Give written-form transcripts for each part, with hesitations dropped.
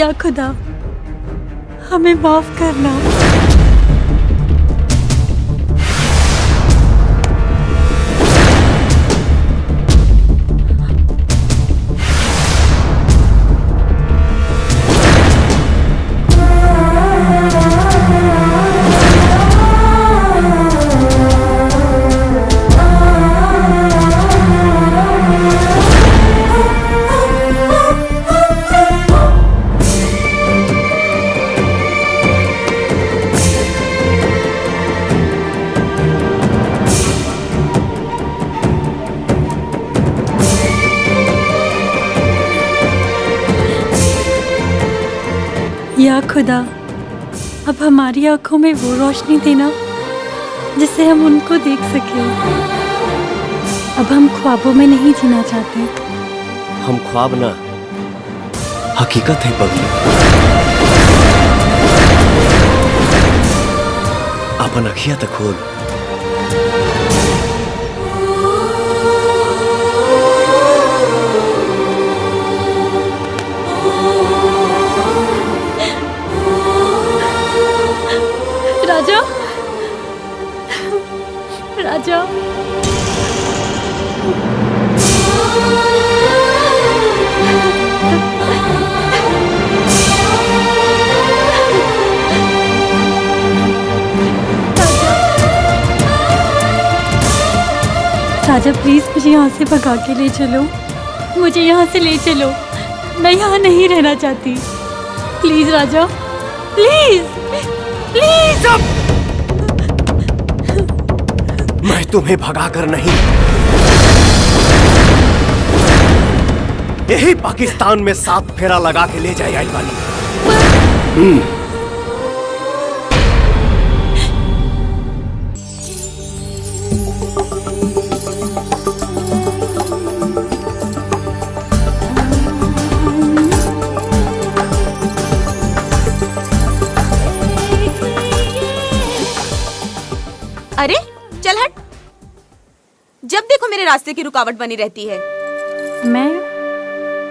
या खुदा हमें माफ करना। या खुदा अब हमारी आंखों में वो रोशनी देना जिससे हम उनको देख सकें। अब हम ख्वाबों में नहीं जीना चाहते। हम ख्वाब ना हकीकत है पगली। अपन अखियां तक खोल। राजा, राजा, राजा प्लीज मुझे यहाँ से भगा के ले चलो। मुझे यहाँ से ले चलो। मैं यहाँ नहीं रहना चाहती। Please Raja, please please. मैं तुम्हें भगाकर नहीं, यही पाकिस्तान में 7 फेरा लगा के ले जाए आई वाली। अरे चल हट, जब देखो मेरे रास्ते की रुकावट बनी रहती है। मैं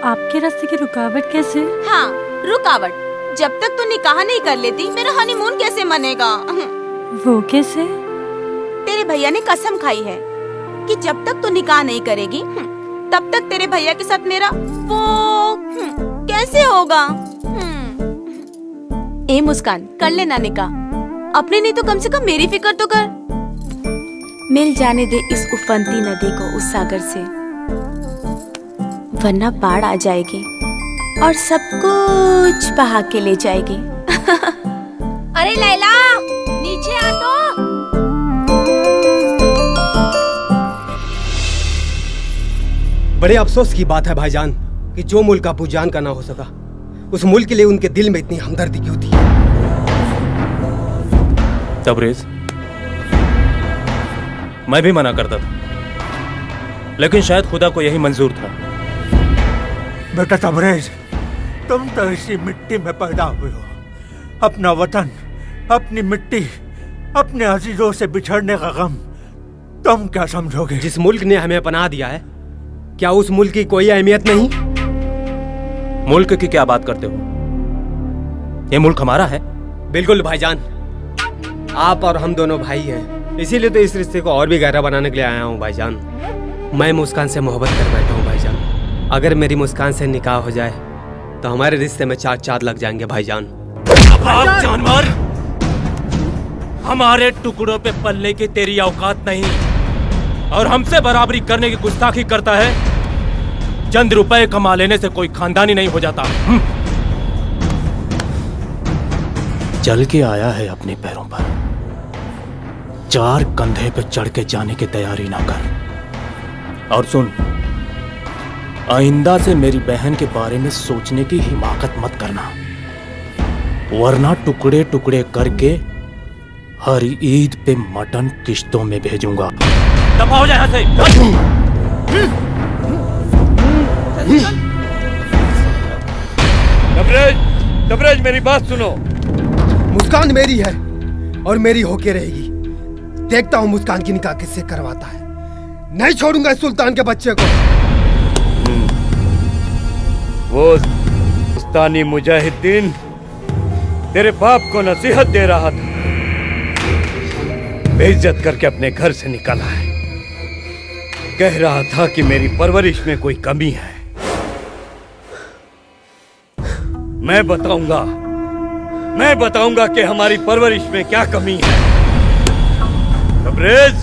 आपके रास्ते की रुकावट कैसे? हाँ रुकावट। जब तक तू निकाह नहीं कर लेती मेरा हनीमून कैसे मनेगा? वो कैसे? तेरे भैया ने कसम खाई है कि जब तक तू निकाह नहीं करेगी तब तक तेरे भैया के साथ मेरा वो कैसे होगा? ए मुस्कान, कर लेना निकाह। अपने नहीं तो कम से कम मेरी फिक्र तो कर। मिल जाने दे इस उफनती नदी को उस सागर से, वरना बाढ़ आ जाएगी और सब कुछ बहा के ले जाएगी। अरे लैला, नीचे आ तो। बड़े अफसोस की बात है भाईजान कि जो मुल्क अबू जान का ना हो सका, उस मुल्क के लिए उनके दिल में इतनी हमदर्दी क्यों थी? तबरेज, मैं भी मना करता था, लेकिन शायद खुदा को यही मंजूर था। बेटा तबरेज, तुम तो इसी मिट्टी में पैदा हुए हो। अपना वतन, अपनी मिट्टी, अपने अजीजों से बिछड़ने का गम तुम क्या समझोगे? जिस मुल्क ने हमें पनाह दिया है, क्या उस मुल्क की कोई अहमियत नहीं? मुल्क की क्या बात करते हो? ये मुल्क हमारा है। बिल्कुल भाईजान, आप और हम दोनों भाई हैं, इसीलिए तो इस रिश्ते को और भी गहरा बनाने के लिए आया हूँ भाईजान। मैं मुस्कान से मोहब्बत कर बैठा हूँ भाईजान। अगर मेरी मुस्कान से निकाह हो जाए तो हमारे रिश्ते में 4 चांद लग जाएंगे भाईजान। जानवर, हमारे टुकड़ों पे पलने की तेरी औकात नहीं, और हमसे बराबरी करने की गुस्ताखी करता है। चंद रुपए कमा लेने से कोई खानदानी नहीं हो जाता। चल के आया है अपने पैरों पर, 4 कंधे पे चढ़ के जाने की तैयारी ना कर। और सुन, आइंदा से मेरी बहन के बारे में सोचने की हिमाकत मत करना, वरना टुकड़े टुकड़े करके हर ईद पे मटन किश्तों में भेजूंगा। दफा हो जाए यहाँ से। तबरेज, मेरी बात सुनो। मुस्कान मेरी है और मेरी होके रहेगी। देखता हूँ मुस्कान की निकाह किससे करवाता है। नहीं छोड़ूंगा इस सुल्तान के बच्चे को। वो पाकिस्तानी मुजाहिदीन तेरे बाप को नसीहत दे रहा था, बेइज्जत करके अपने घर से निकाला है। कह रहा था कि मेरी परवरिश में कोई कमी है। मैं बताऊंगा कि हमारी परवरिश में क्या कमी है। तबरेज,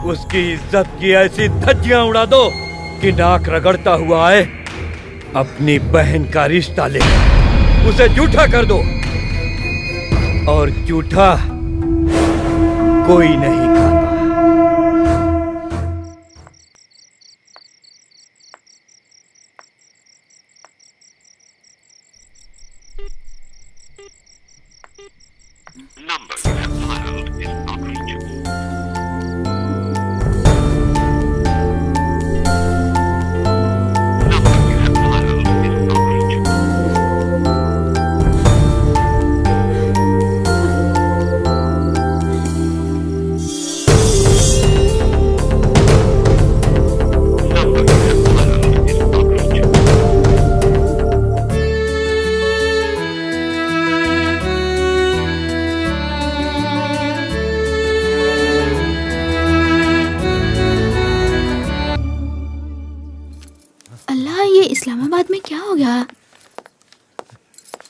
उसकी इज्जत की ऐसी धज्जियां उड़ा दो कि नाक रगड़ता हुआ आए, अपनी बहन का रिश्ता ले उसे जूठा कर दो, और जूठा कोई नहीं खाता। अल्लाह, ये इस्लामाबाद में क्या हो गया?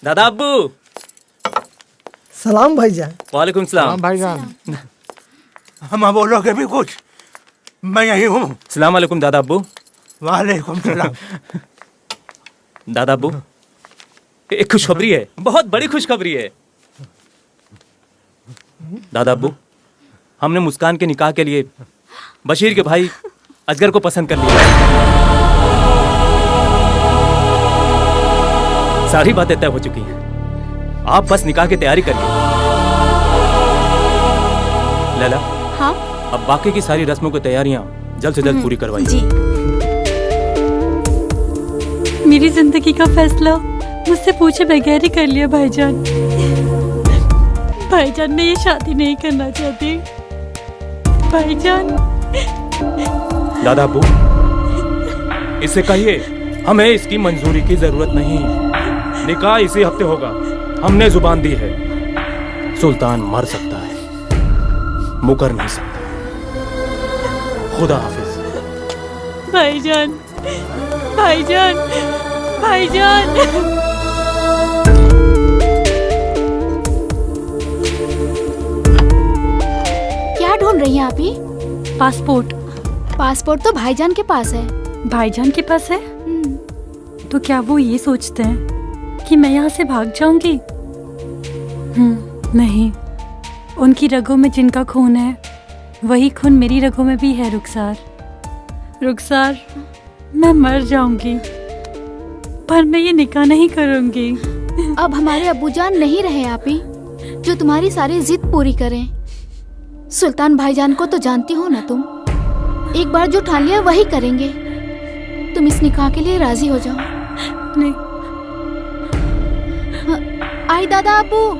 दादा अब्बू। सलाम भाईजान। वालेकुम सलाम भाईजान। हम बोलोगे भी कुछ? मैं यही हूँ। सलाम वालेकुम दादा अब्बू। वालेकुम सलाम। दादा अब्बू, एक खुशखबरी है, बहुत बड़ी खुशखबरी है। दादा अब्बू, हमने मुस्कान के निकाह के लिए बशीर के भाई अजगर को पसंद कर लिया। सारी बातें तय हो चुकी हैं, आप बस निकाह की तैयारी करिए। लैला, हाँ? अब बाकी की सारी रस्मों की तैयारियां जल्द से जल्द पूरी करवाइए। जी। मेरी जिंदगी का फैसला मुझसे पूछे बगैर ही कर लिया भाईजान। भाईजान मैं ये शादी नहीं करना चाहती। भाईजान। दादा अब्बू, इससे कहिए हमें इसकी मंजूरी की जरूरत नहीं। निकाह इसी हफ्ते होगा, हमने जुबान दी है। सुल्तान मर सकता है, मुकर नहीं सकता। खुदा हाफिज। भाईजान, भाईजान, भाईजान। क्या ढूंढ रही हैं आप ही? पासपोर्ट। पासपोर्ट तो भाईजान के पास है। भाईजान के पास है? तो क्या वो ये सोचते हैं कि मैं यहाँ से भाग जाऊंगी? नहीं, उनकी रगों में जिनका खून है वही खून मेरी रगों में भी है। रुखसार, मैं मर जाऊंगी पर मैं ये निकाह नहीं करूंगी। अब हमारे अब्बूजान नहीं रहे आप ही जो तुम्हारी सारी जिद पूरी करें। सुल्तान भाईजान को तो जानती हो ना तुम, एक बार जो ठान लिया वही करेंगे। तुम इस निकाह के लिए राजी हो जाओ। नहीं। आई दादा अब्बू।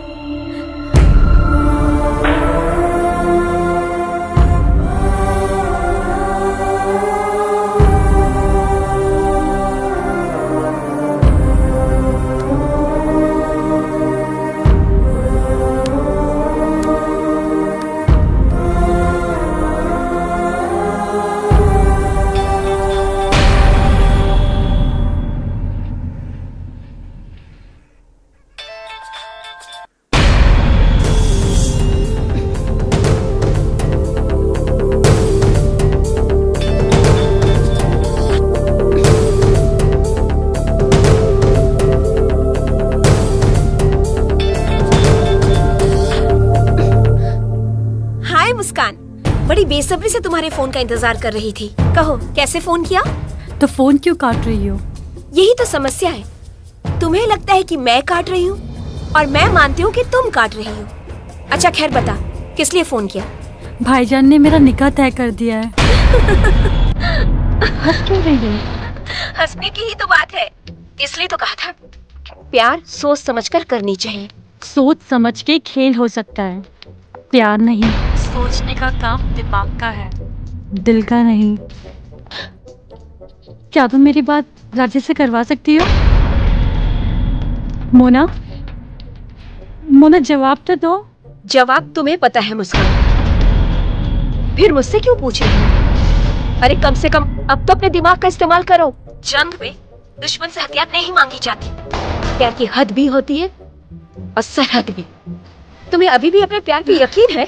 बड़ी बेसब्री से तुम्हारे फोन का इंतजार कर रही थी। कहो, कैसे फोन किया? तो फोन क्यों काट रही हो? यही तो समस्या है। तुम्हें लगता है कि मैं काट रही हूँ और मैं मानती हूँ कि तुम काट रही हो। अच्छा खैर बता, किस लिए फोन किया? भाईजान ने मेरा निकाह तय कर दिया है। हंस क्यों रही हो? हंसने की ही तो बात है, इसलिए तो कहा था प्यार सोच समझकर करनी चाहिए। सोच समझ के खेल हो सकता है, प्यार नहीं। सोचने का काम दिमाग का है, दिल का नहीं। क्या तुम मेरी बात राजे से करवा सकती हो? मोना, मोना जवाब तो दो। जवाब तुम्हें पता है मुस्कान, फिर मुझसे क्यों पूछ रही हो? अरे कम से कम अब तो अपने दिमाग का इस्तेमाल करो। जंग में दुश्मन से हथियार नहीं मांगी जाती। प्यार की हद भी होती है और सरहद भी। तुम्हें अभी भी अपने प्यार पे यकीन है?